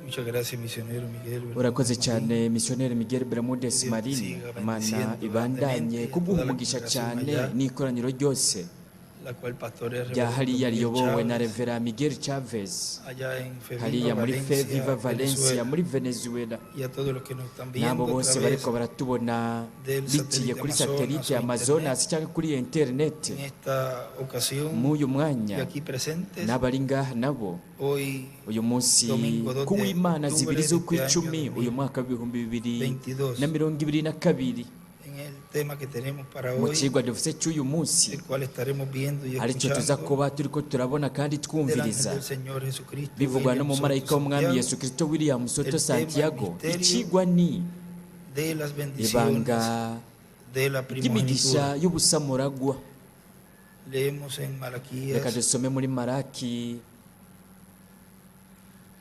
Muchas gracias, misionero Miguel. urakoze cyane misiyoneri Miguel Bermudez Marini. Imana ibandanye kuguha umugisha cyane n'ikoraniro ryose La cual pastor es rya hariya Miguel riyobowe na Chávez, Revera Miguel Chavez allá en Fe hariya Viva muri Fe Valencia, Viva Valencia Venezuela. muri Venezuela, Y a todos los que nos están n'abo viendo a bose través bariko baratubona del biciye satélite kuri Amazonas satelite o Amazonas cyangwa kuri interineti. en esta ocasión M'uyu y mwanya aquí presentes. n'abari ngaha nabo Hoy uyu munsi Domingo 2 kuw'Imana de zibiri octubre z'ukw'icumi de uyu mwaka w'ibihumbi bibiri 22. na mirongo ibiri na kabiri, en el tema que tenemos para mu hoy, kigwa dufite cy'uyu munsi el cual estaremos viendo y aricyo tuza escuchando kuba turiko turabona kandi del ángel twumviriza del Señor Jesucristo, bivugwa William n'umumarayika Soto w'umwami Santiago, Yesu Kristo William Soto El tema, Santiago. el misterio Ikigwa ni de las bendiciones ibanga de la ry'imigisha primogenitura. y'ubusamuragwa. Leemos en Reka Malaquías dusome muri Maraki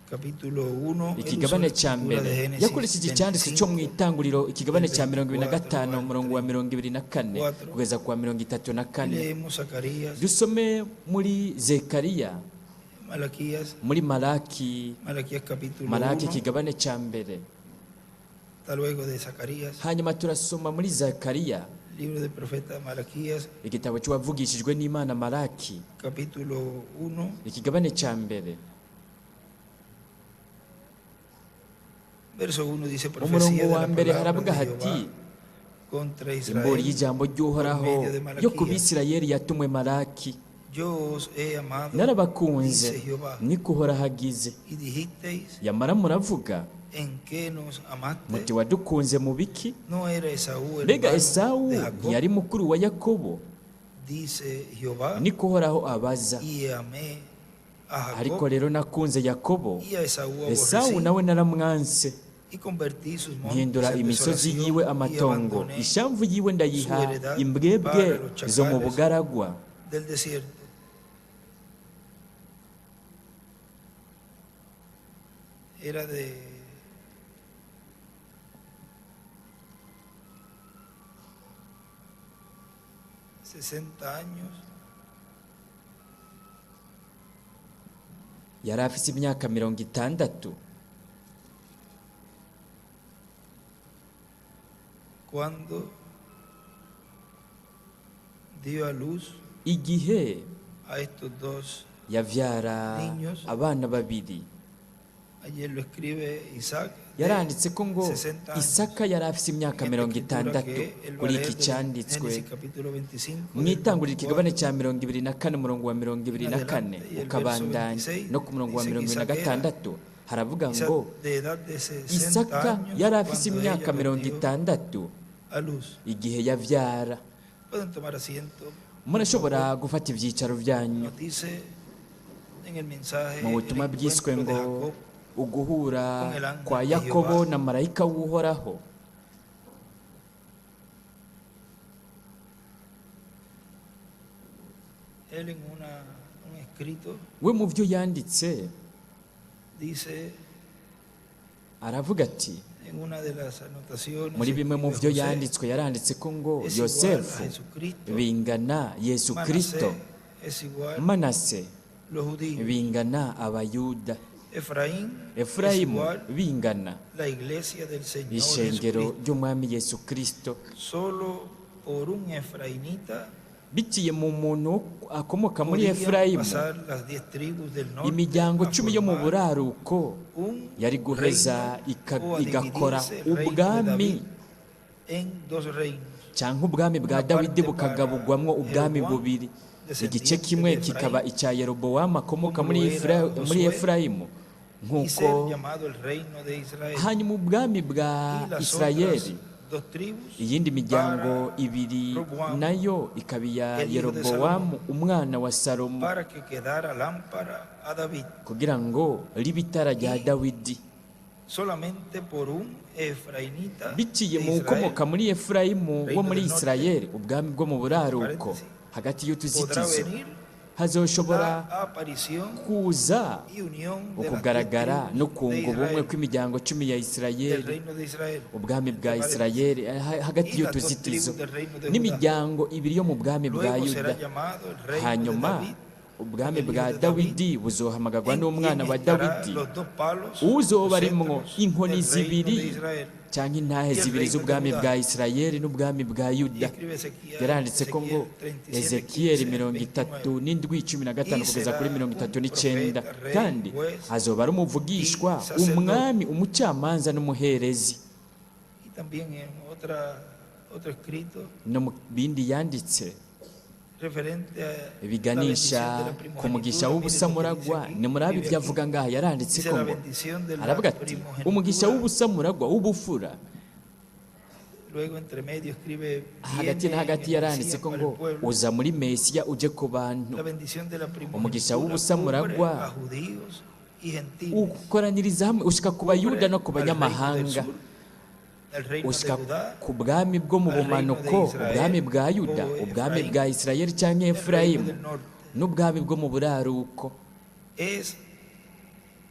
capítulo 1, ikigabane cya mbere yakoresheje icyanditswe cyo mu itanguriro ikigabane cya 25 umurongo wa 24 kugeza ku wa 34. leemos Zacarías, Dusome muri Zekariya Malaquías, muri Maraki capítulo Maraki 1, ikigabane cya mbere, hasta luego de Zacarías, hanyuma turasoma muri Zekariya libro del profeta Malaquías, igitabo cy'uwavugishijwe n'Imana Maraki capítulo 1, ikigabane cya mbere verso 1 dice: umurongo profecía de wa la mbere palabra haravuga de hati Jehová contra imburi Israel. y'ijambo ry'uhoraho yo ku Bisirayeli yatumwe Maraki. Yo os he amado, Narabakunze dice Jehová, niko uhoraho agize, y dijisteis: yamara muravuga ¿en qué nos amaste? muti wadukunze mu biki? No era Esaú el Mbega hermano Esawu de Jacob, ntiyari mukuru wa Yakobo? dice Jehová, Niko uhoraho abaza. y amé a Ariko Jacob rero nakunze Yakobo, y a Esaú Esawu aborrecí, nawe naramwanse, y convertí sus montes mpindura en imisozi desolación, yiwe y amatongo, abandoné ishamvu yiwe ndayiha su heredad imbwebwe para los zo mu chacales bugaragwa. del desierto. Era de $60 Yari afite imyaka 60 cuando dio a luz igihe a estos dos. yavyara abana babiri. Ayer lo escribe Isaac. Yaranditse ko ngo 60 años. Isaka yari afite imyaka En esta 60 escritura que él va a kuri leer iki de cyanditswe Génesis capítulo 25, mu del itanguriro ikigabane 24, cya 24 umurongo wa 24 ukabandanya no ku murongo wa 26 haravuga ngo de edad de 60 Isaka años yari afite cuando imyaka ella lo dio 60 a luz. igihe yavyara. Pueden tomar asiento. Murashobora gufata ibyicaro byanyu. Nos dice en el mensaje Mu el butumwa bwiswe encuentro de ngo Jacob uguhura kwa Yakobo na marayika w'uhoraho. él en un escrito We mu byo yanditse dice aravuga ati en una de las anotaciones muri bimwe mu byo escribe José, yanditswe yaranditse ko ngo es igual a Yosefu Jesucristo, bingana Yesu Kristo, Manasés es igual Manase los judíos, bingana Abayuda, Efraín es Efurayimu igual bingana la iglesia del Señor ishengero Jesucristo. ry'umwami Yesu Kristo. Solo por un efrainita Biciye mu muntu akomoka muri podían Efurayimu, pasar las 10 tribus del norte imiryango a 10 yo mu formar buraruko un yari guheza reino o a igakora dividirse el reino de ubwami David en dos reinos. cyangwa ubwami bwa Dawidi bukagabugwamwo ubwami bubiri, igice kimwe kikaba icya Yerobowamu akomoka muri Efurayimu Y nk'uko ser llamado el reino de Israel. hanyuma ubwami bwa Y las Isirayeli, otras dos tribus iyindi miryango para ibiri Roboamu, nayo ikaba iya el hijo de Yerobowamu umwana wa Salomo, para que quedara lámpara a David. kugira ngo ribe itara rya Dawidi. Solamente por un efrainita Biciye de mu Israel ukomoka muri Efurayimu wo muri Reino del Norte, Isirayeli, ubwami bwo mu buraruko paréntesis, hagati podrá y'utuzitizo venir hazoshobora la aparición kuza y unión de las ukugaragara 10 no tribus kunga de ubumwe Israel, kw'imiryango 10 ya del Isirayeli, reino de Israel, ubwami bwa Isirayeli hagati y las dos y'utuzitizo tribus del reino de Judá. n'imiryango ibiri yo mu bwami bwa Luego Yuda. será llamado el reino de Hanyuma David, ubwami el hijo bwa de dawidi buzohamagarwa en n'umwana quien wa estará dawidi los dos palos, uzoba los arimwo cetros inkoni del reino zibiri de Israel. cyangwa intahe Y el zibiri reino de z'ubwami Judá. bwa isirayeli n'ubwami bwa Y yuda escribe Ezequiel, yaranditse ko ngo Ezequiel 37, ezekiyeli 15, 37:15 Y kugeza kuri será 39 un profeta, rey, kandi juez, azoba ari umuvugishwa y sacerdote. umwami umucamanza n'umuherezi. Y también en otro escrito No mu bindi yanditse referente a la biganisha bendición de la ku mugisha primogenitura. w'ubusamuragwa Mire lo que dice aquí, ni murabe escribe ibyo aquí. avuga ngaha yaranditse Dice ko la ngo bendición de la aravuga ati umugisha primogenitura. w'ubusamuragwa w'ubufura. Luego entre medio escribe hagati na hagati yaranditse ko ngo uza muri mesiya uje ku bantu. la bendición de la umugisha primogenitura w'ubusamuragwa cubre a judíos y gentiles. ukoraniriza hamwe ushika ku bayuda no ku banyamahanga, El reino de ushika Judá, ku bwami bwo mu bumanuko, ubwami bwa yuda, ubwami bwa isirayeli cyangwa el reino efurayimu del norte. n'ubwami bwo mu buraruko. Es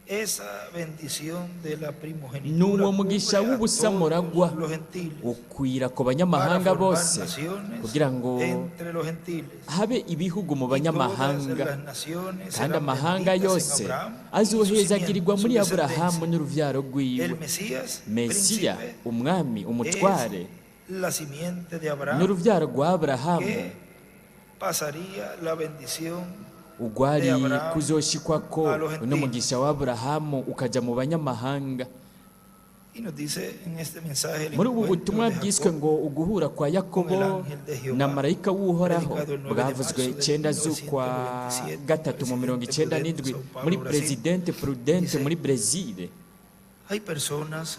esa bendición de la primogenitura N'uwo mugisha cubre a w'ubusamuragwa todos los gentiles, ukwira ku para banyamahanga formar bose naciones kugira ngo entre los gentiles. habe ibihugu mu Y todas banyamahanga, las naciones kandi serán amahanga benditas en yose Abraham y su azohezagirirwa simiente, muri su aburahamu descendencia. n'uruvyaro El rwiwe. Mesías, mesiya príncipe, umwami umutware es la simiente de Abraham n'uruvyaro rwa aburahamu que pasaría la bendición ugwari de Abraham kuzoshikwako a los gentiles. n'umugisha wa aburahamu ukaja mu banyamahanga. y nos dice en este mensaje el muri ubu encuentro butumwa de bwiswe Jacob ngo uguhura kwa yakobo na marayika w'uhoraho bwavuzwe 9 z'ukwa gatatu mu 97 muri Presidente Prudente muri Brezil. hay personas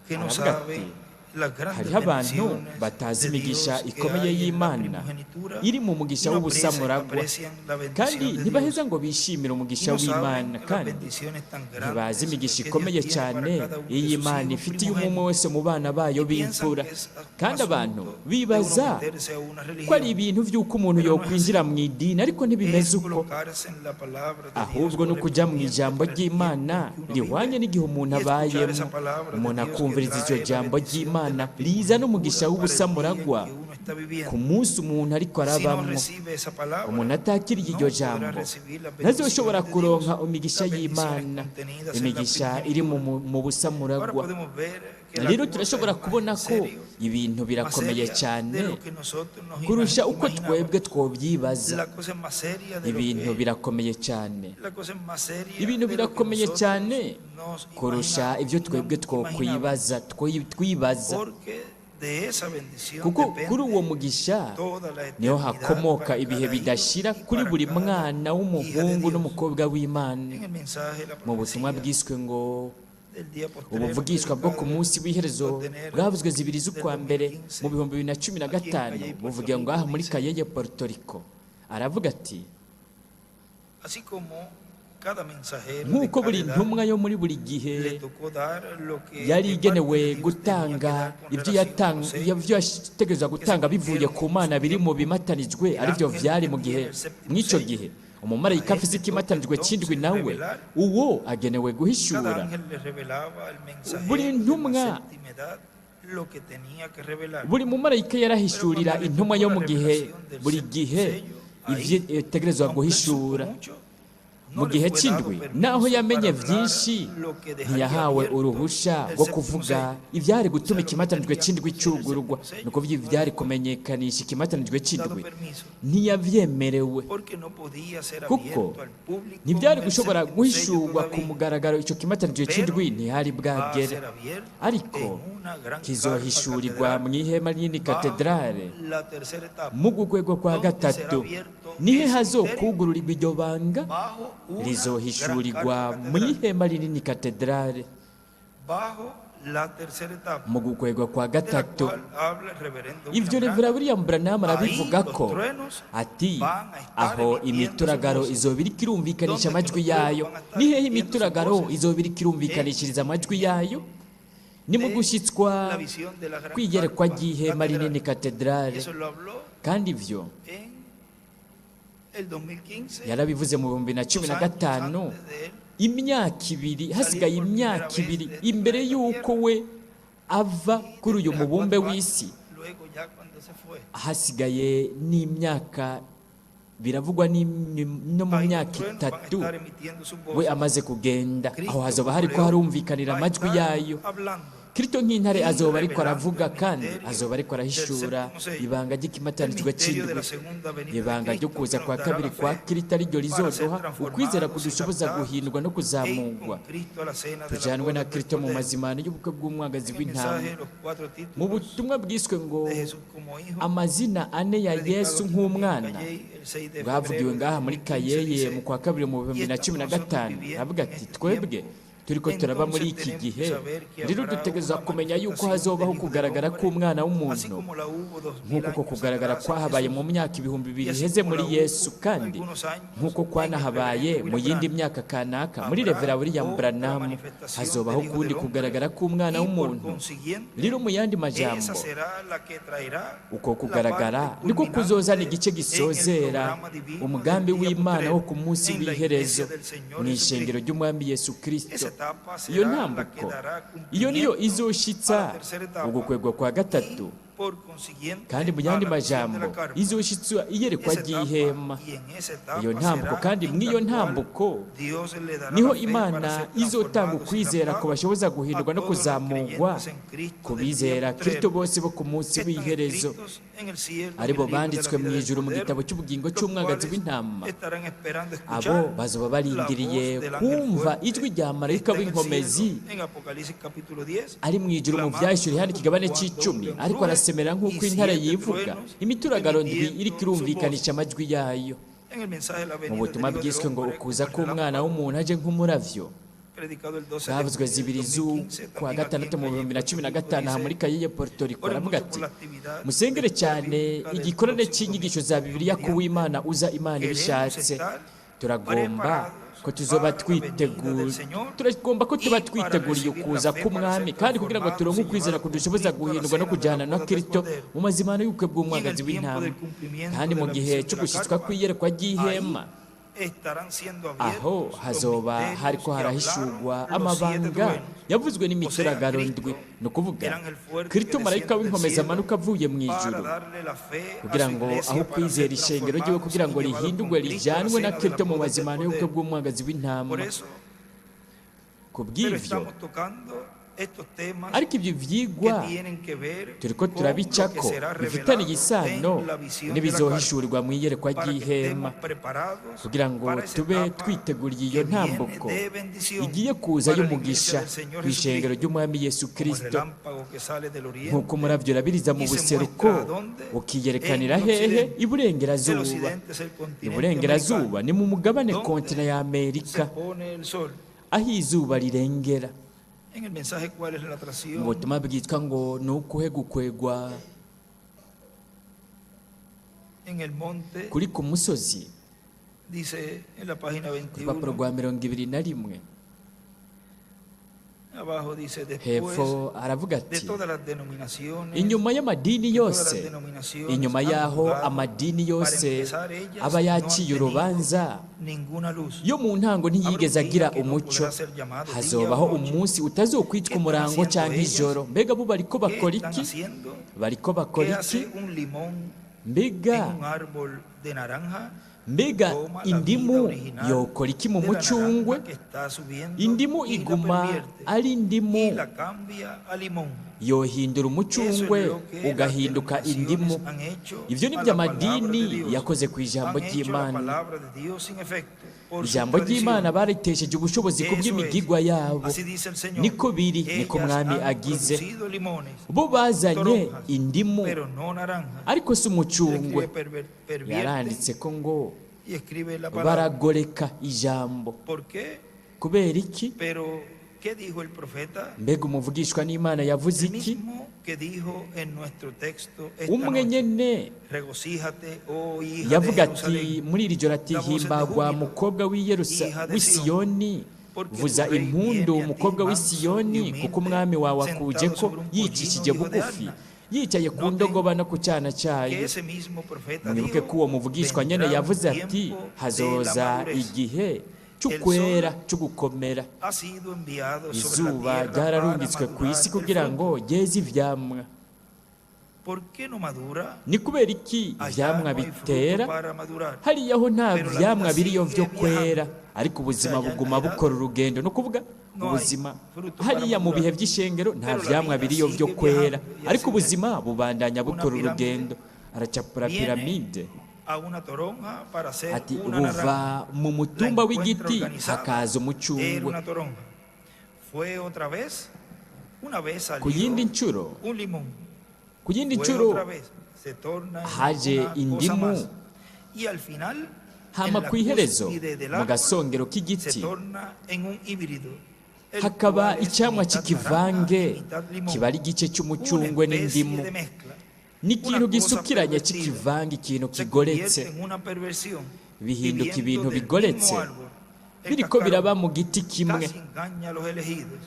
que no Aravuga saben ati, las grandes hariho abantu bendiciones batazi de imigisha Dios que ikomeye hay en la y'Imana primogenitura iri mu mugisha y no w'ubusamuragwa, aprecian la kandi bendición de ntibaheza Dios. ngo bishimire Y umugisha no saben w'Imana, las kandi bendiciones tan ntibazi grandes imigisha que ikomeye Dios tiene cyane para cada uno de iyi sus Imana hijos ifitiye umwe primogénitos. wese mu bana bayo Y piensan b'imfura. que es un kandi abantu asunto de bibaza uno meterse a una ko ari religión, ibintu by'uko umuntu Pero no es yokwinjira mu idini, ariko ntibimeze es uko, colocarse en la palabra de Dios ahubwo no kujya mu ijambo ry'Imana rihwanye n'igihe umuntu abayemo. Umuntu akumviriza iryo jambo ry'Imana riza n'umugisha w'ubusamuragwa ku munsi umuntu ariko arabamo. Umuntu atakiriye iryo jambo ntazoshobora kuronka imigisha y'Imana, imigisha iri mu busamuragwa. Rero turashobora kubona ko ibintu birakomeye cyane kurusha uko twebwe twobyibaza. Ibintu birakomeye cyane, ibintu birakomeye cyane kurusha ibyo twebwe twokwibaza twibaza, kuko kuri uwo mugisha niho hakomoka ibihe bidashira kuri buri mwana w'umuhungu n'umukobwa w'Imana. Mu butumwa bwiswe ngo ubuvugishwa bwo ku munsi w'iherezo bwavuzwe 2 z'ukwa mbere mu 2015 buvuga ngo aha muri Cayeye, Puerto Rico. Aravuga ati, nk'uko buri ntumwa yo muri buri gihe yari igenewe gutanga ibyo yategereza gutanga bivuye ku Mana biri mu bimatanijwe, aribyo byari mu gihe mw'icyo gihe umumarayika afise ikimatanijwe cy'indwi nawe uwo agenewe guhishura. Buri ntumwa, buri mumarayika yarahishurira intumwa yo mu gihe buri gihe ibyo itegerezwa guhishura. Mu gihe cy'indwi naho yamenye byinshi, ntiyahawe uruhusha rwo kuvuga ibyari gutuma ikimatanijwe cy'indwi cyugurwa, ni ukuvuga ibyari kumenyekanisha ikimatanijwe cy'indwi, ntiyabyemerewe kuko ntibyari gushobora guhishurwa ku mugaragaro. Icyo kimatanijwe cy'indwi ntihari bwagere, ariko kizohishurirwa mu ihema rinini katedrale mu rwego rwa gatatu. Nihe hazokugururirwa iryo banga? Rizohishurirwa mu ihema rinini katedrale mu rwego kwa gatatu. Ibyo Reverend William Branham arabivuga ko ati, aho imituragaro izoba iriko irumvikanisha amajwi yayo. Ni hehe imituragaro izoba iriko irumvikanishiriza amajwi yayo? Ni mu gushyitswa kwigerekwa ry'ihema rinini katedrale. Kandi ibyo yarabivuze mu 2015, imyaka ibiri, hasigaye imyaka ibiri imbere y'uko we ava kuri uyu mubumbe w'isi. Hasigaye n'imyaka biravugwa no mu ahí los myaka truenos van a itatu estar emitiendo sus we voces. amaze kugenda aho Cristo hazoba como hariko león harumvikanira va a amajwi estar yayo. hablando. Kristo nk'intare Y azoba ariko revelando aravuga el kandi misterio azoba ariko arahishura del séptimo sello, ibanga el ry'ikimatanijwe misterio de c'indwi, la segunda venida de ibanga ryo Cristo, kuza que kwa nos dará kabiri la kwa fe Kristo ariryo para ser rizoduha ukwizera transformados y kudushoboza captados guhindurwa no en kuzamurwa, con Cristo a la cena de la tujanwe na boda del Kristo mu Cordero. mazimano y'ubukwe bw'umwagazi En el w'intama. mensaje, los 4 Mu títulos butumwa bwiswe ngo de Jesús como hijo, amazina ane ya Yesu predicados en nk'umwana Cayey el 6 de bwavugiwe febrero de ngaha muri 2015, Kayeye dice, mu kwa kabiri mu 2015 aravuga ati twebwe turiko turaba muri iki gihe rero dutegerezwa kumenya yuko hazobaho kugaragara k'umwana así w'umuntu como la hubo 2000 nk'uko ko años kugaragara atrás en kwahabaye Jesús, mu myaka ibihumbi bibiri y así iheze como muri la Yesu, hubo kandi algunos años nk'uko en el kwanahabaye reverendo mu William yindi Branham. myaka kanaka muri Habrá Revera William otra Branham manifestación hazobaho del Hijo kundi del Hombre, kugaragara k'umwana y por w'umuntu. consiguiente, rero mu yandi esa majambo será la que traerá uko la kugaragara parte niko culminante kuzozana igice en el gisozera programa divino umugambi del día w'Imana wo postrero, ku munsi en la w'iherezo iglesia del Señor mu ishengero Jesucristo. ry'umwami Yesu Kristo. Esa etapa Iyo será la ntambuko que dará iyo niyo cumplimiento izoshitsa a la tercera etapa, ugukwegwa kwa gatatu, y por consiguiente kandi mu a yandi la visión de majambo la carpa. izoshitsa iyerekwa Esa etapa, ry'ihema. y en esa etapa Iyo ntambuko será kandi en mw'iyo la cual ntambuko Dios le dará niho la fe Imana para ser izotanga transformados y ukwizera ku captados bashoboza guhindurwa no a todos los kuzamurwa creyentes en Cristo ku del día bizera postrero, Kristo bose bo ku munsi que están w'iherezo, escritos en el cielo, en el aribo libro de la banditswe vida mu del ijuru mu Cordero, gitabo cy'ubugingo los cy'umwagazi cuales w'intama. estarán esperando Abo escuchar bazoba la barindiriye voz del ángel kumva fuerte ijwi rya que marayika está en el w'inkomezi cielo, en Apocalipsis capítulo 10, ari mu ijuru mu clamando byahishuriwe hano ikigabane cuando cy'icumi, un ariko ruge arasemera nk'uko y intare 7 yivuga, truenos imituragaro ndwi emitiendo iriko su irumvikanisha amajwi yayo. en el mensaje de la Mu venida butumwa del Hijo del bwiswe ngo Hombre, ukuza como el k'umwana relámpago, w'umuntu aje nk'umuravyo, predicado el 12 de bwavuzwe zibiri 2015, z'ukwa también aquí gatandatu en mu Cayey, 2015 aha muri Kayeye Puerto Rico. Oren Aravuga mucho ati por la actividad musengere de cyane bíblica del igikorane próximo cy'inyigisho domingo. za Bibiliya ku w'Imana uza Imana Queremos ibishatse. estar Turagomba preparados ko tuzoba para la venida del twiteguye, Señor turagomba ko tuba y para twiteguriye recibir ukuza la fe para k'umwami, ser kandi kugira ngo transformados turonke y ukwizera llevados kudushoboza con Cristo a la guhindurwa no cena de la kujyana na boda del Kristo Cordero. mu mazimano y'ubukwe bw'umwagazi Y en el tiempo w'intama. del cumplimiento Kandi de mu la gihe visión cyo de la gushyitswa carpa, kw'iyerekwa ry'ihema, estarán siendo aho abiertos hazoba los hariko misterios que harahishurwa hablaron los 7 amabanga truenos. yavuzwe n'imituragaro O sea, ndwi. Cristo, ni ukuvuga el ángel fuerte Kristo que marayika desciende del w'inkomezi cielo amanuka avuye mu para ijuru darle la fe a kugira su ngo iglesia aho para kwizera ser ishengero ryiwe transformados kugira y ngo llevados rihindurwe con Cristo a la rijyanwe na cena de la Kristo mu boda del mazimano y'ubukwe Cordero. bw'umwagazi w'intama. Por eso, Ku pero bw'ibyo estamos tocando estos temas ariko ibyo que vyigwa tienen que ver turiko con lo turabicako que será bifitaniye revelado isano en la visión de la n'ibizohishurirwa mu iyerekwa carpa, para que ry'ihema, estemos preparados kugira ngo para esa tube etapa twiteguriye iyo que viene ntambuko de bendición igiye kuza para la y'umugisha iglesia del Señor ku ishengero Jesucristo, ry'umwami Yesu como el Kristo, relámpago que sale del oriente nk'uko umuravyo urabiriza mu y se buseruko muestra donde ukiyerekanira en el hehe occidente. El iburengerazuba. occidente es el continente Iburengerazuba ni mu mugabane donde kontina ya se Amerika, pone el sol. aho izuba rirengera. En el mensaje, ¿cuál es la Mu atracción? butumwa bwitwa ngo ni ukuhe gukwegwa En el monte, kuri ku musozi, dice en la página ku rupapuro 21, rwa 21, abajo dice, después hepfo aravuga de ati todas las denominaciones, inyuma y'amadini de todas las yose, denominaciones inyuma han y'aho juzgado, amadini para yose empezar, ellas aba no han yaciye tenido urubanza, ninguna luz. yo mu ntango ntiyigeze agira umucyo, hazobaho umunsi utazokwitwa umurango cyangwa ijoro. Mbega bo bariko ¿Qué bakora están iki? haciendo? Bariko ¿Qué bakora iki? hace un limón en Mbega un árbol de naranja? mbega Toma la vida indimu original yokora iki mu de la mucungwe? naranja que está subiendo Indimu y la iguma pervierte ari y indimu, la cambia a limón. yohindura umucungwe ugahinduka indimu. Ibyo ni by'amadini yakoze ku ijambo ry'Imana. Ijambo ry'Imana baritesheje ubushobozi ku bw'imigigwa yabo. Niko biri, niko mwami agize. Bo bazanye indimu ariko si umucungwe. Yaranditse ko ngo baragoreka ijambo. Kubera iki? ¿Qué dijo el profeta? Mbega umuvugishwa n'Imana yavuze El iki? mismo que dijo en nuestro texto esta Umwe noche. nyene Regocíjate, oh hija yavuga de ati Jerusalén, muri iri joro ati himbagwa mukobwa w'i Siyoni, vuza impundu umukobwa w'i Siyoni, kuko umwami wawe akuje ko yicishije bugufi, yicaye ku ndogoba no ku cyana que cyayo. ese mismo profeta Mwibuke dijo, ko uwo muvugishwa nyene vendrá yavuze un ati tiempo de hazoza la madurez. igihe cy'ukwera cy'ugukomera. Ha sido enviado sobre la Izuba tierra ryararungitswe para ku isi madurar kugira el ngo ryeze ivyamwa. ¿por qué no madura? ni kubera iki Allá ivyamwa no hay fruto bitera para madurar. hariya ho nta Pero la vyamwa vida biriyo sigue vyo kwera viajando. ariko ubuzima O sea, ya en buguma la edad bukora urugendo ni ukuvuga no hay ubuzima fruto hariya para mu bihe madurar. vy'ishengero nta Pero la vyamwa vida biriyo vyo sigue kwera viajando. Y ariko así ubuzima bubandanya una bukora pirámide urugendo aracapura viene piramide a una toronja para hacer ati una naranja. buva mu La mutumba encuentra w'igiti organizada. hakaza Era umucungwe una toronja. Fue otra vez. Una vez ku yindi salió ncuro un limón. ku yindi Fue ncuro otra vez. Se torna en haje una cosa indimu más. Y al final, hama en la ku iherezo cúspide del mu árbol, gasongero se k'igiti torna en un híbrido. El hakaba cual es icyamwa mitad cy'ikivange naranja y mitad limón. kiba ari igice Una cy'umucungwe especie n'indimu de mezcla. n'ikintu Una cosa gisukiranye pervertida. cy'ikivange ikintu Se kigoretse convierte en una perversión. bihinduka Y ibintu viento del bigoretse mismo árbol. El biriko biraba cascarón mu giti kimwe casi engaña a los elegidos.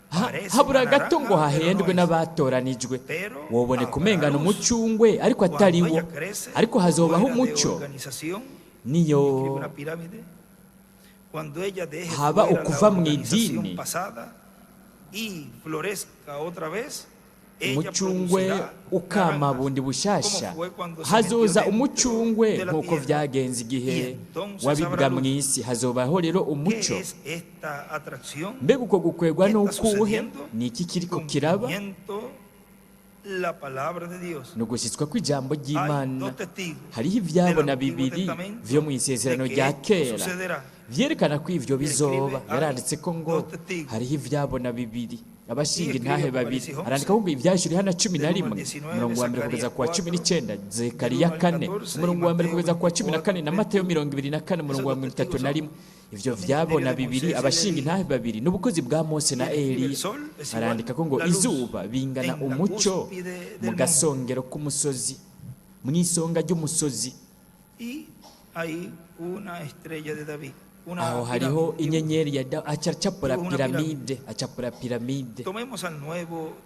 Ha- Parece habura una gato ngo naranja, pero hahendwe no es. n'abatoranijwe Pero woboneka habrá umengana luz. umucungwe ariko Cuando atari wo ella crece, ariko hazobaho fuera de umucyo organización, niyo escribe una pirámide. Cuando ella deje haba fuera la ukuva mu organización idini pasada y florezca otra vez, ella umucungwe producirá ukama naranjas, bundi bushasha como fue cuando se hazoza metió dentro umucungwe de la nk'uko tierra. vyagenze igihe Y entonces wabibwa habrá mu luz. isi hazobaho rero ¿Qué umucyo es esta atracción? mbega uko gukwegwa ¿Qué está n'ukuhe sucediendo? ni iki kiriko kiraba Cumplimiento la palabra de Dios. ni ugushyitswa kw'ijambo Hay ry'imana dos testigos hariho del ivyabona Antiguo bibiri Testamento vyo mu isezerano de que rya esto kera sucederá. vyerekana ko ivyo bizoba escribe, yaranditse ko ngo dos testigos. hariho ivyabona bibiri abashinga escribe intahe Apocalipsis babiri 11, arandika ko ivyashuri hana cumi na del rimwe 19, umurongo wa mbere Zakaria kugeza ku wa cumi 4, n'icenda zekariya del 1 al kane 14, umurongo wa mbere Mateo kugeza ku wa cumi na kane na 24, matayo mirongo ibiri na kane umurongo wa Esos mirongo itatu na testigos rimwe ivyo son vyabona ministerio de bibiri Moisés y abashinga Elías. intahe babiri n'ubukozi bwa mose na Y escribe, eliya el sol es igual, arandika ko ngo la luz, izuba bingana en la umucyo cúspide mu del gasongero k'umusozi mu isonga ry'umusozi Y hay una estrella de David. Una aho hariho pirámide. inyenyeri ya acapura Digo, una piramide acapura piramide Tomemos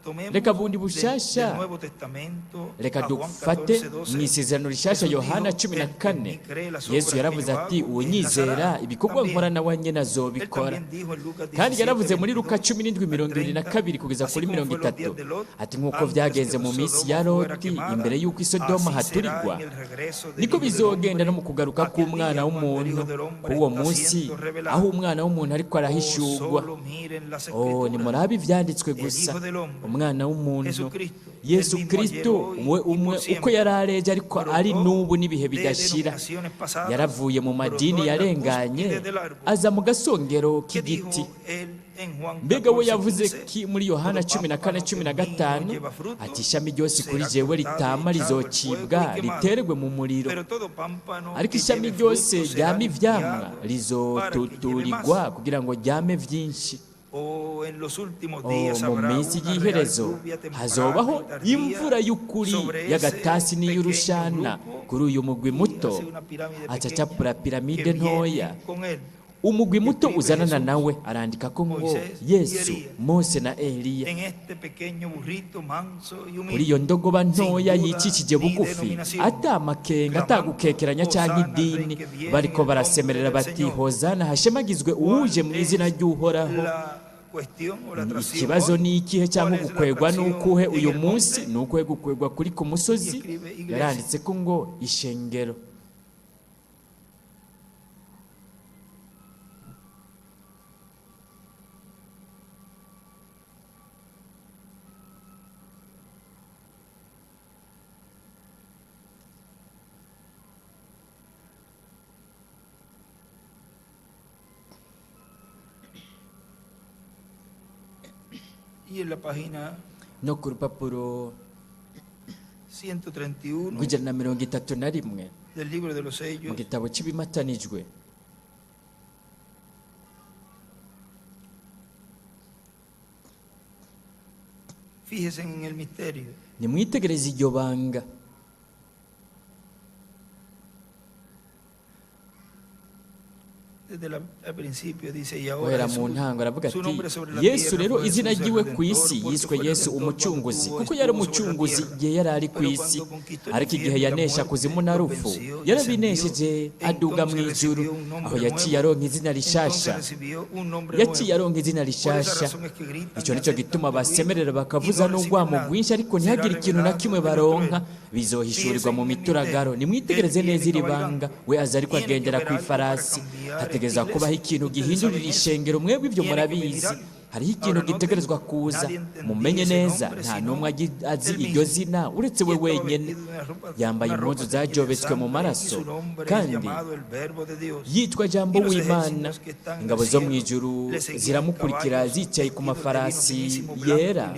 tomemos Reka bundi del bushasha. Nuevo Testamento reka a Juan dufate 14:12. mu isezerano rishasha Jesús yohana dijo, cumi na "El que kane en mí cree las yesu obras yaravuze que yo ati hago, unyizera él las hará ibikorwa también." nkora nawe nyine Él azobikora también dijo en Lucas kandi yaravuze muri 17:22, luka cumi n'indwi mirongo ibiri na 30, kabiri kugeza así kuri como mirongo fue los itatu días de Lot, ati nk'uko antes vyagenze que mu minsi Sodoma ya fuera loti quemada, imbere y'uko isodoma así haturirwa será en el regreso del niko Hijo del bizogenda no Hombre, mu kugaruka aquel k'umwana día cuando el w'umuntu Hijo del Hombre k'uwo está munsi siendo revelado. aho umwana w'umuntu ariko arahishurwa Solo miren las oh escrituras. nimurabe ivyanditswe El gusa Hijo del Hombre, umwana w'umuntu Jesucristo, yesu el mismo kristo ayer, hoy we y por umwe siempre. uko yari areje ariko Brotó ari n'ubu n'ibihe de bidashira denominaciones pasadas, yaravuye mu madini brotó en la yarenganye cúspide del árbol. aza mu gasongero ¿Qué dijo k'igiti él en Juan mbega we 14:15? yavuze ki muri yohana Todo cumi na kane pámpano cumi na que en mí no gatanu lleva fruto, ati ishami ryose kuri será jewe cortado y ritama echado al rizocibwa fuego y quemado. riterwe mu muriro Pero todo pámpano ariko que ishami lleve ryose fruto será ryama ivyamwa limpiado para que lleve rizotuturirwa más. kugira ngo ryame vyinshi O en los últimos Oh, días mu habrá minsi una y'iherezo real lluvia temprana hazobaho y tardía imvura y'ukuri sobre ese y'agatasi pequeño n'iy'urushana grupo kuri uyu mugwi y muto hace una pirámide acacapura pequeña piramide que viene ntoya con él. umugwi muto Escribe uzanana Jesús, nawe arandika ko ngo Moisés y yesu Elías. mose na eliya En este pequeño burrito manso y kuri humilde, iyo ndogoba ntoya sin duda yicishije ni bugufi denominación, ata amakenga atagukekeranya cyangwa Hosana, idini Rey que viene bariko en el barasemerera nombre del bati Señor. hozana hashemagizwe uwuje mu izina ry'uhoraho la cuestión o la atracción ikibazo hoy, ni ikihe cyangwa ¿cuál es la gukwegwa atracción n'ukuhe en uyu el munsi monte? ni ukuhe gukwegwa kuri ku musozi Escribe iglesia. yaranditse ko ngo ishengero Y en la página no ku rupapuro 131 rw'ijana na mirongo itatu na rimwe del libro de los mu sellos, gitabo cy'ibimatanijwe fíjese en el misterio. nimwitegereze iryo banga guhera mu ntango aravuga ati yesu rero izina ryiwe ku isi yiswe yesu umucunguzi kuko yari umucunguzi igihe yari ari ku isi, ariko igihe yanesha kuzimu na rupfu yarabinesheje aduga mu ijuru, aho yaciye aronka izina rishasha, yaciye aronka izina rishasha. Icyo nicyo gituma basemerera bakavuza n'urwamo rwinshi, ariko ntihagire ikintu na kimwe baronka, bizohishurirwa mu mituragaro. Nimwitegereze neza iri banga, we aza ariko agendera ku ifarasi. Hategerezwa kubaho ikintu gihindurira ishengero, mwebwe ibyo murabizi. Hariho ikintu gitegerezwa kuza, mumenye neza, nta n'umwe azi iryo zina uretse we wenyine. Yambaye impuzu zajobetswe mu maraso, kandi yitwa Jambo w'Imana. Ingabo zo mu ijuru ziramukurikira zicaye ku mafarasi yera.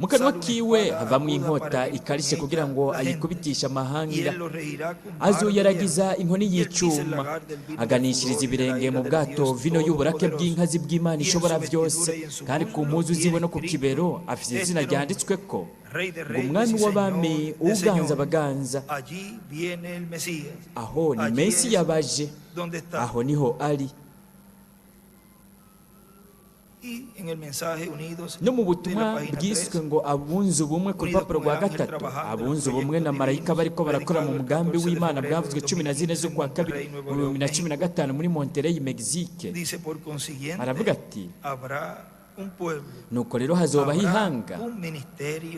Mu kanwa kiwe havamwo inkota ikarishe kugira ngo ayikubitishe amahanga. Azoyaragiza inkoni y'icuma, aganishiriza ibirenge mu bwato vino y'uburake bw'inkazi bw'Imana ishobora byose, kandi ku mpuzu ziwe no ku kibero afite izina ryanditsweko ngo umwami w'abami uganza abaganza. Aho ni Mesiya yabaje, aho niho ari. No mu butumwa bwiswe ngo abunze ubumwe ku rupapuro rwa 3, abunze ubumwe na marayika bariko barakora mu mugambi w'Imana bwavuzwe 14 z'ukwa kabiri 2015 muri Monterrey, Mexique. Aravuga ati nuko rero hazobaho ihanga,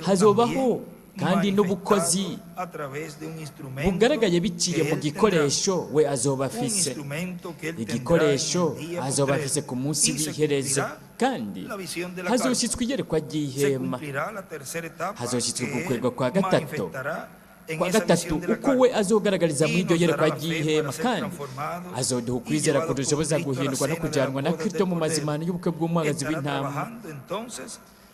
hazobaho kandi n'ubukozi bugaragaye biciye mu gikoresho we azoba afise. Igikoresho azoba afise ku munsi w'iherezo, kandi hazoshyitswe iyerekwa ry'ihema, hazoshyitswe gukwirwa kwa gatatu uko we azogaragariza muri iryo yerekwa ry'ihema, kandi azoduha ukwizera kudushoboza guhindurwa no kujyanwa na Kristo mu mazimano y'ubukwe bw'umwagazi w'intama.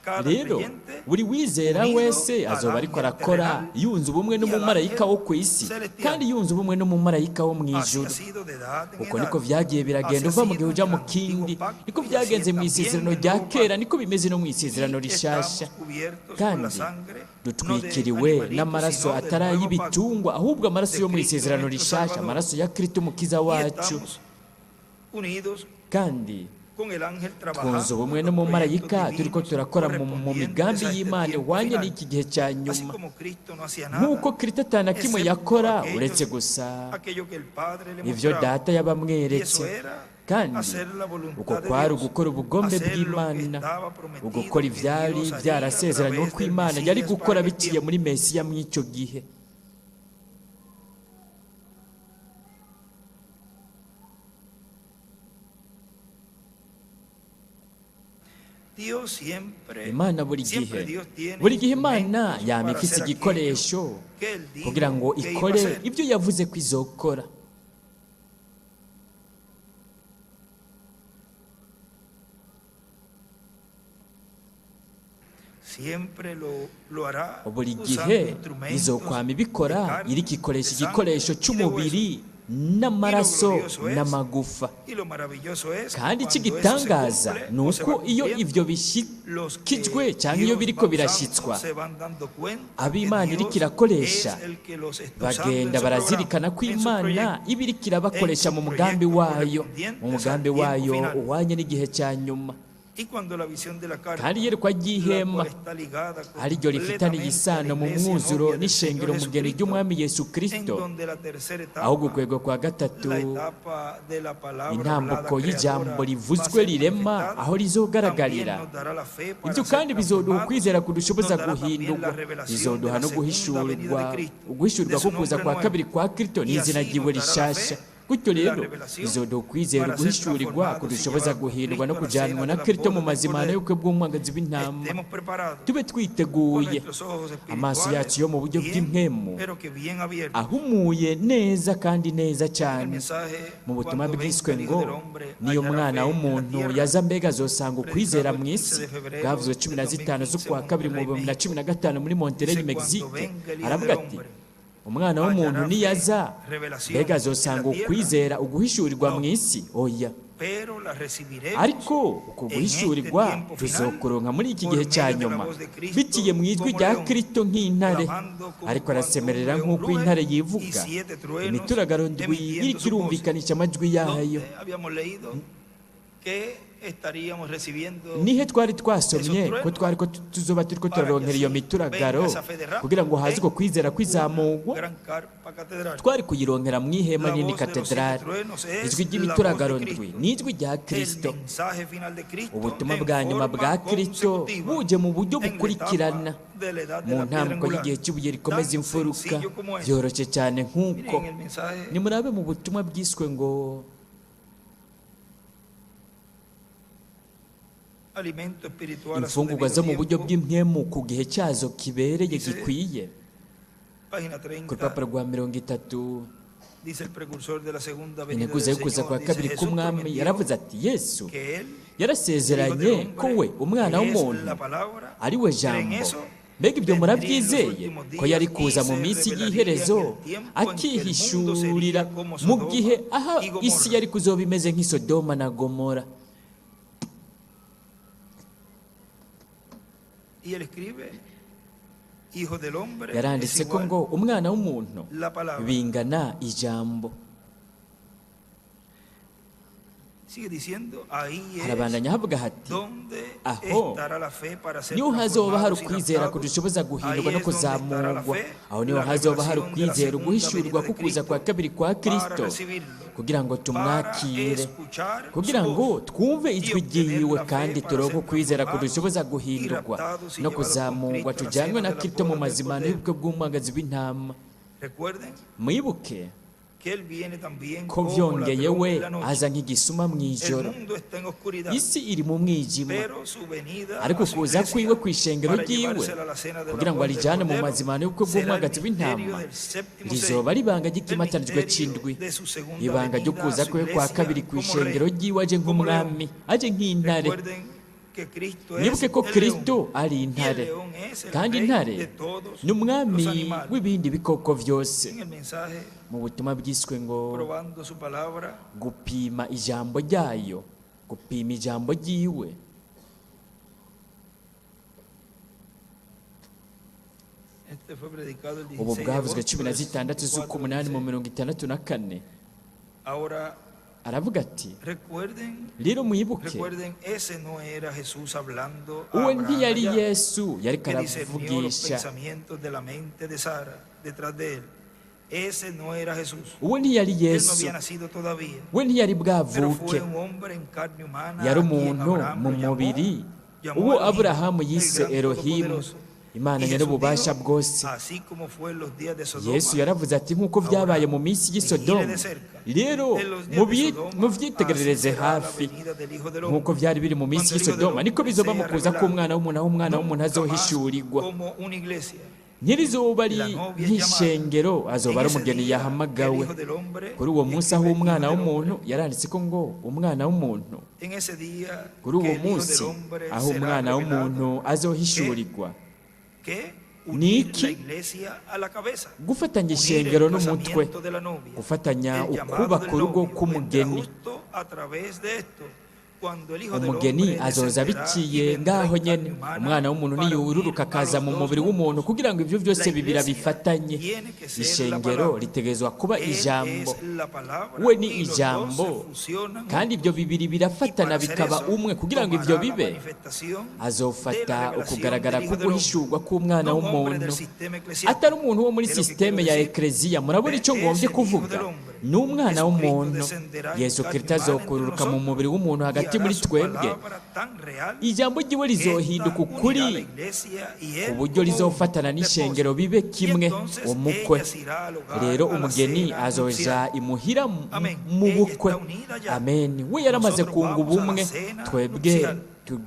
Rero buri wizera wese azoba ariko arakora yunze ubumwe n'umumarayika wo ku isi, kandi yunze ubumwe n'umumarayika wo mu ijuru. Uko niko vyagiye biragenda uva mu gihe uja mu kindi, niko vyagenze mu isezerano rya kera, niko bimeze no mu isezerano rishasha. Kandi dutwikiriwe n'amaraso atari ay'ibitungwa, ahubwo amaraso yo mu isezerano rishasha, amaraso ya Kristo umukiza wacu. Kandi twunze ubumwe n'umumarayika turiko turakora mu migambi y'Imana ihwanye n'iki gihe cya nyuma, nk'uko Kristo atana kimwe yakora uretse gusa ivyo Data yabamweretse. Kandi uko kwari ugukora ubugombe bw'Imana, ugukora ivyari vyarasezeranywe ko Imana yari gukora biciye muri Mesiya mw'ico gihe. Imana buri gihe Imana yama ifise igikoresho kugira ngo ikore ibyo yavuze ko izokora. Buri gihe izokwama ibikora iriko ikoresha igikoresho cy'umubiri n'amaraso n'amagufa. Kandi ikigitangaza ni uko iyo ivyo bishikijwe cyangwa iyo biriko birashitswa, ab'Imana iriko irakoresha bagenda barazirikana ko Imana iba iriko irabakoresha mu mugambi wayo, uhwanye n'igihe cya nyuma. Kandi iyerekwa ry'ihema ari ryo rifitaniye isano mu mwuzuro n'ishengero mugeni ry'Umwami Yesu Kristo, aho gukwegwa kwa gatatu intambuko y'ijambo rivuzwe rirema aho rizogaragarira. Ibyo kandi bizoduha ukwizera kudushoboza guhindurwa, bizoduha no guhishurwa ko kuza kwa kabiri kwa Kristo n'izina ryiwe rishasha. Gutyo rero bizoduha ukwizera guhishurirwa kudushoboza guhindurwa no kujanwa na Kristo mu mazimano y'ubukwe bw'umwagazi w'intama. Tube twiteguye, amaso yacu yo mu buryo bw'impwemu ahumuye neza kandi neza cyane. Mu butumwa bwiswe ngo niyo mwana w'umuntu yaza mbega azosanga ukwizera mu isi, bwavuzwe 15 z'ukwa kabiri mu 2015 muri Monterrey, Mexique. Aravuga ati umwana w'umuntu niyaza mbega azosanga ukwizera uguhishurirwa mu isi. Oya, pero la recibiremos ariko uko guhishurirwa tuzokuronka muri iki gihe cya nyuma biciye mu ijwi rya Kristo nk'intare, ariko arasemerera nk'uko intare yivuga, imituragaro ndwi iriko irumvikanisha amajwi yayo. Nihe twari twasomye ko twari ko tuzoba turiko turaronkera iyo mituragaro kugira ngo haze uko kwizera kwizamugwa? Twari kuyironkera mu ihema nini katedrali. Ijwi ry'imituragaro ndwi ni ijwi rya Kristo, ubutumwa bwa nyuma bwa Kristo buje mu buryo bukurikirana mu ntambwe y'igihe cy'ubuye rikomeza imfuruka, byoroshye cyane nk'uko nimurabe mu butumwa bwiswe ngo imfungurwa zo mu buryo bw'impwemu ku gihe cyazo kibereye gikwiye. Ku rupapuro rwa 30 integuza yo kuza kwa kabiri k'umwami yaravuze ati Yesu yarasezeranye ko we umwana w'umuntu ari we jambo. Mbega ibyo murabyizeye ko yari kuza mu minsi y'iherezo akihishurira mu gihe aha isi yari kuzoba imeze nk'i Sodoma na Gomora? Yaranditse ko ngo umwana w'umuntu bingana ijambo. Harabandanya havuga hati aho niho hazoba hari ukwizera kudushoboza guhindurwa no kuzamurwa, aho niho hazoba hari ukwizera uguhishurwa kukuza kwa kabiri kwa Kristo kugira ngo tumwakire, kugira ngo twumve ijwi ryiwe kandi turonke ukwizera kudushoboza guhindurwa no kuzamurwa tujyanwe na Kristo mu mazimano y'ubukwe bw'umwagazi w'intama. Mwibuke ko byongeye we aza nk'igisuma mu ijoro. Isi iri mu mwijima, ariko kuza kwiwe ku ishengero ryiwe kugira ngo arijyane mu mazimano y'ubukwe bw'umwagazi w'intama rizoba ari ibanga ry'ikimatanijwe cy'indwi, ibanga ryo kuza kwe kwa kabiri ku ishengero ryiwe aje nk'umwami, aje nk'intare. Mwibuke ko Kristo ari intare, kandi intare ni umwami w'ibindi bikoko byose. Mu butumwa bwiswe ngo gupima ijambo ryayo, gupima ijambo ryiwe. Ubu bwavuzwe 16 z'ukumunani mu 64. Aravuga ati rero mwibuke uwo ntiyari Yesu yari karavugisha, uwo ntiyari Yesu, we ntiyari bwavuke, yari umuntu mu mubiri, uwo Aburahamu yise Elohimu, Imana nyir'ububasha bwose. Yesu yaravuze ati nk'uko byabaye mu minsi y'i Sodoma, rero mubyitegerereze hafi. Nk'uko byari biri mu minsi y'i Sodoma niko bizoba mu kuza k'umwana w'umuntu, aho umwana w'umuntu azohishurirwa. Nyirizoba ari nk'ishengero, azoba ari umugeni yahamagawe. Kuri uwo munsi aho umwana w'umuntu, yaranditse ko ngo umwana w'umuntu, kuri uwo munsi aho umwana w'umuntu azohishurirwa niki? Gufatanya ishengero n'umutwe, gufatanya ukubaka urugo k'umugeni. Umugeni azoza biciye ngaho nyene, umwana w'umuntu niyururuka akaza mu mubiri w'umuntu kugira ngo ivyo byose bibira bifatanye. Ishengero ritegezwa kuba ijambo, we ni ijambo, kandi ibyo bibiri birafatana bikaba umwe. Kugira ngo ivyo bibe, azofata ukugaragara k'uguhishurwa k'umwana w'umuntu, atari umuntu wo muri systeme ya ekleziya. Murabona icyo ngombye kuvuga? Ni umwana w'umuntu. Yesu Kristo azokururuka mu mubiri w'umuntu hagati muri twebwe. Ijambo ryiwe rizohinduka ukuri ku buryo rizofatana n'ishengero bibe kimwe, umukwe. Rero umugeni azoja imuhira mu bukwe. Amen. We yaramaze kunga ubumwe, twebwe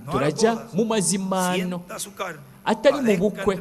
turaja mu mazimano atari mu bukwe.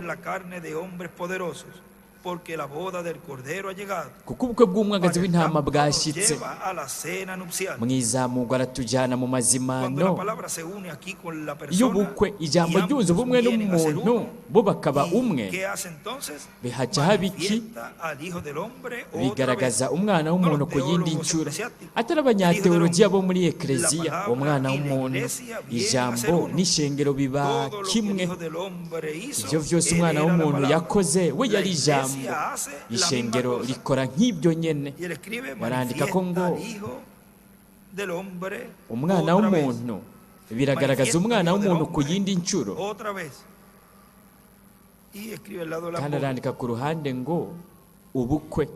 porque la boda del Cordero ha llegado. kuko ubukwe bw'umwagazi Para el w'intama campo bwashyitse. nos lleva a la cena nupcial. mu izamurwa aratujyana mu Cuando la mazimano palabra se une aquí con la iyo persona ubukwe ijambo y ambos ryunze ubumwe vienen a ser n'umuntu uno, bo bakaba ¿y umwe, qué hace entonces? bihaca haba iki? Manifiesta al Hijo del Hombre otra bigaragaza vez. umwana w'umuntu ku yindi nshuro, atari abanyateologiya bo muri ekleziya. umwana w'umuntu, ijambo n'ishengero biba Todo lo que el kimwe. Hijo del Hombre hizo, ibyo byose él umwana era la w'umuntu palabra. yakoze we La yari iglesia ijambo, hace la misma ishengero cosa. rikora nk'ibyo nyene. Y él escribe, barandika ko manifiesta ngo al Hijo del Hombre umwana otra vez. w'umuntu, biragaragaza umwana w'umuntu ku yindi nshuro. Otra vez. Y escribe al lado de la kandi boda. arandika ku ruhande ngo ubukwe.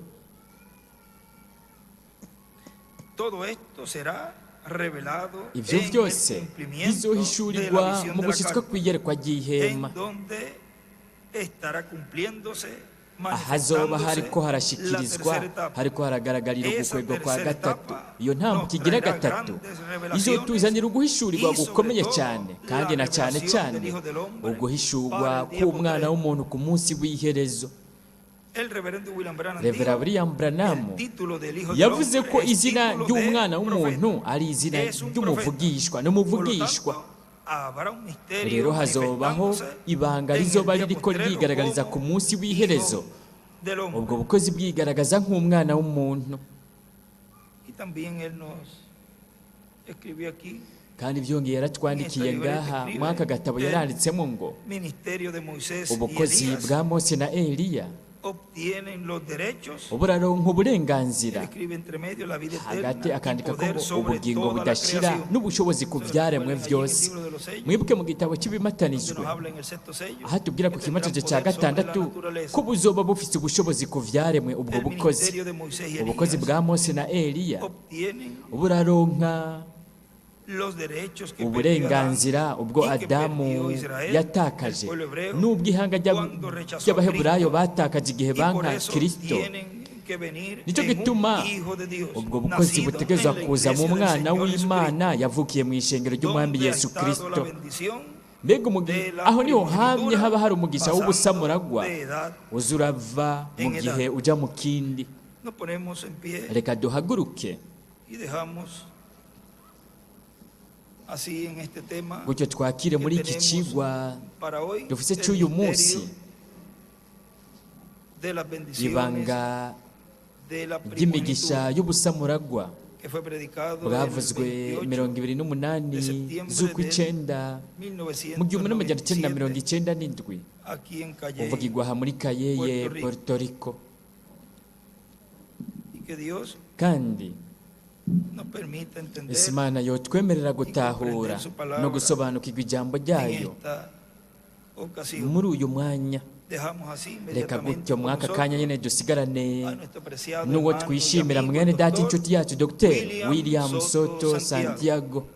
Todo esto será revelado ibyo en el byose cumplimiento de bizohishurirwa la visión mu de la gushyitswa carne, kw'iyerekwa ry'ihema, en donde estará cumpliéndose, ahazoba manifestándose hariko la harashyikirizwa, tercera etapa. hariko haragaragarira Esa ugukwego kwa tercera gatatu. etapa iyo ntambwe nos igira traerá gatatu grandes revelaciones izotuzanira uguhishurirwa y sobre gukomeye todo cyane, la kandi na cyane revelación cyane del Hijo del Hombre uguhishurwa para el día k'umwana postrero. w'umuntu ku munsi w'iherezo. El reverendo William Branham Revera dijo, William Branham el título del Hijo del yavuze Hombre ko es izina título ry'umwana de w'umuntu profeta. ari izina Es un ry'umuvugishwa, profeta. n'umuvugishwa. Por lo tanto, habrá un misterio rero hazobaho manifestándose ibanga en el rizoba día ririko postrero ryigaragariza como ku munsi Hijo w'iherezo, del Hombre. ubwo bukozi bwigaragaza nk'umwana w'umuntu. Y también él nos escribió aquí, kandi byongeye yaratwandikiye ngaha muri aka gatabo yaranditsemo ngo ministerio de Moisés y ubukozi Elías bwa Mose na Eliya obtienen los derechos. buraronka Él uburenganzira escribe entre medio la vida hagati, eterna y akandika ko poder ngo sobre ubugingo toda la budashira creación. n'ubushobozi ku byaremwe Allí en el byose. libro de los sellos, mwibuke mu gitabo donde cy'ibimatanijwe nos habla en el sexto sello, aha tubwira ku que kimatanije tendrán cya poder sobre la gatandatu naturaleza. ko buzoba bufite ubushobozi ku byaremwe. ubwo El bukozi, ministerio de Moisés y ubukozi Elías bwa Mose na Eliya obtienen buraronka los derechos que uburenganzira ubwo y que Adamu perdió Israel, yatakaje, el pueblo hebreo, n'ubwo ihanga cuando rechazó a ry'abaheburayo Cristo, batakaje igihe y por banka eso Kristo. tienen que venir nicyo en un gituma hijo de Dios, ubwo bukozi nacido butegerezwa en la kuza mu iglesia del mwana Señor w'Imana Jesucristo, yavukiye mu ishengero ry'umwami donde ha Yesu estado Kristo. la bendición mbega de la aho niho primogenitura, hamye haba hari umugisha pasando w'ubusamuragwa de edad uza urava mu en gihe edad. ujya mu kindi. Nos ponemos en pie reka duhaguruke y dejamos así en este tema gutyo twakire muri iki kigwa para hoy dufite el cy'uyu misterio munsi, de las bendiciones ibanga de la ry'imigisha primogenitura y'ubusamuragwa que fue predicado el bwavuzwe 28 28 de septiembre z'ukw'icyenda mu gihumbi n'amajana icyenda na mirongo 1997 icyenda n'indwi aquí en Calle uvugirwa aha muri Kayeye, Puerto Rico. Puerto Rico. y que Dios kandi nos permita entender ese Imana yotwemerera gutahura no gusobanukirwa ijambo en ryayo esta ocasión. muri uyu mwanya. Dejamos así reka inmediatamente gutyo con mwaka nosotros kanya nyine dusigarane a nuestro apreciado n'uwo hermano y twishimira amigo, mwene el data doctor inshuti yacu Dr. William William Soto Soto Santiago.